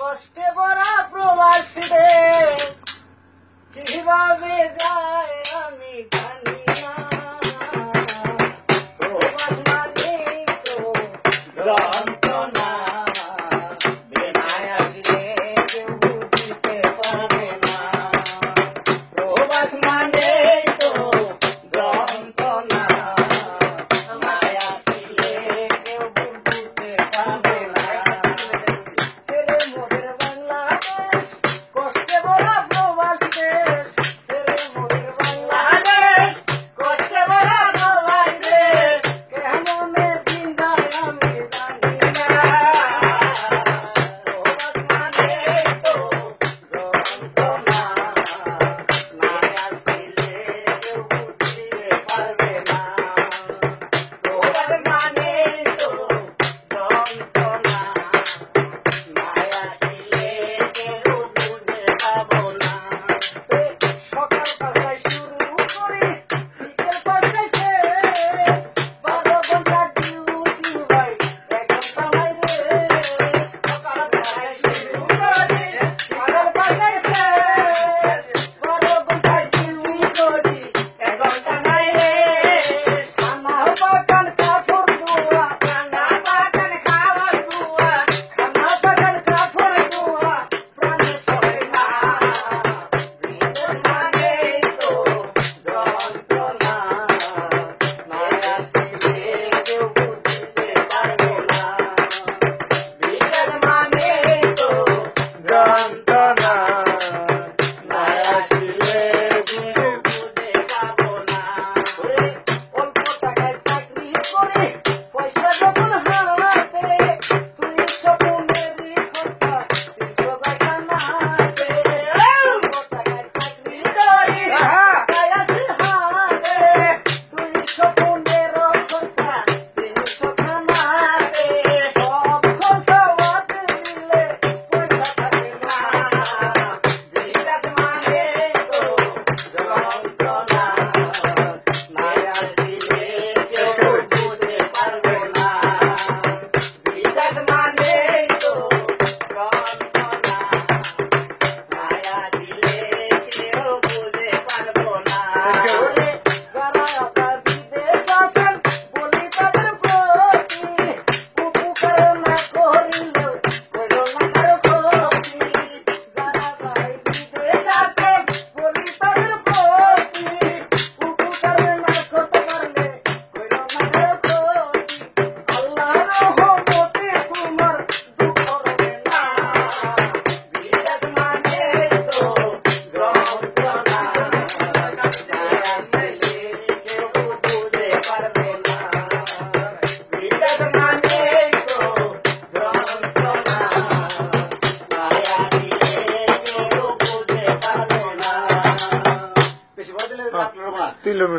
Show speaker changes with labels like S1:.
S1: কষ্টে ভরা প্রবাসী রে কিভাবে যায় আমি জানি না প্রবাস মানে তো যন্ত্রণা বেনায় আসলে কেউ বুঝতে পারে না প্রবাস মানে তো যন্ত্রণা মায়া আসলে কেউ বুঝতে পারে না ছেড়ে মোদের বাংলাদেশ কষ্টে ভরা প্রবাস দেশ ছেড়ে মোদের বাংলাদেশ কষ্টে ভরা প্রবাস দেশ কেমনে দিন যায় আমি জানি না প্রবাস মানে তো যন্ত্রণা মায়া আসলে কেউ বুঝতে পারবে না প্রবাস মানে তো যন্ত্রণা মায়া আসলে কেউ বুঝতে পাবো না সকাল পাঁচটায় শুরু করি বিকেল পাঁচটায় শেষ 12 ঘন্টা ডিউটি ভাই 1 ঘন্টা নাই রে সকাল পাঁচটায় শুরু করি বিকেল পাঁচটায় শেষ 12 ঘন্টা ডিউটি করি 1 ঘন্টা নাই রে খানা পাকান কাপড় ধোয়া খানা পাকান খাবার ধোয়া খানা পাকান কাপড় ধোয়া প্রাণে সরে না বিদেশ মানে তো যন্ত্রণা মায়া আসলে কেউ বুঝতে পারবে না বিদেশ মানে তো যন্ত্রণা মায়া আসলে কেউ বুঝতে পারবো না অল্প টাকায় চাকরি করে পয়সা যখন হাতে তুই স্বপ্নেরই খোঁজা 300 টাকা নাতে অল্প টাকায় চাকরি করে টাকায় আসে হাতে তুই স্বপ্নের খোঁজা 300 টাকা নাতে সব খোঁজা ওতে দিলে পয়সা থাকে না বিশ্বাস মানে তো যন্ত্রণা মায়া আসলে কেউ বুঝতে পারবে না বিদেশ মানে তো যন্ত্রণা মায়া দিলে কেউ বুঝতে পারবো না যারা আপনার বিদেশ আছেন বলি তাদের প্রতি উপকার না করিলেও করো না কারো ক্ষতি যারা ভাই বিদেশ আছেন বলি তাদের প্রতি উপকার না করতে পারলে করো না কারো ক্ষতি আল্লাহর রহমতে তোমার দুঃখ হবে না বিদেশ মানে তো যন্ত্রণা মায়া আসলে কেউ বুঝতে পারবে না বিদেশ মানে তো যন্ত্রণা মায়া দিলে কেউ বুঝতে পারবে না বেশি বলে দিলে আপনারা
S2: তুই লোক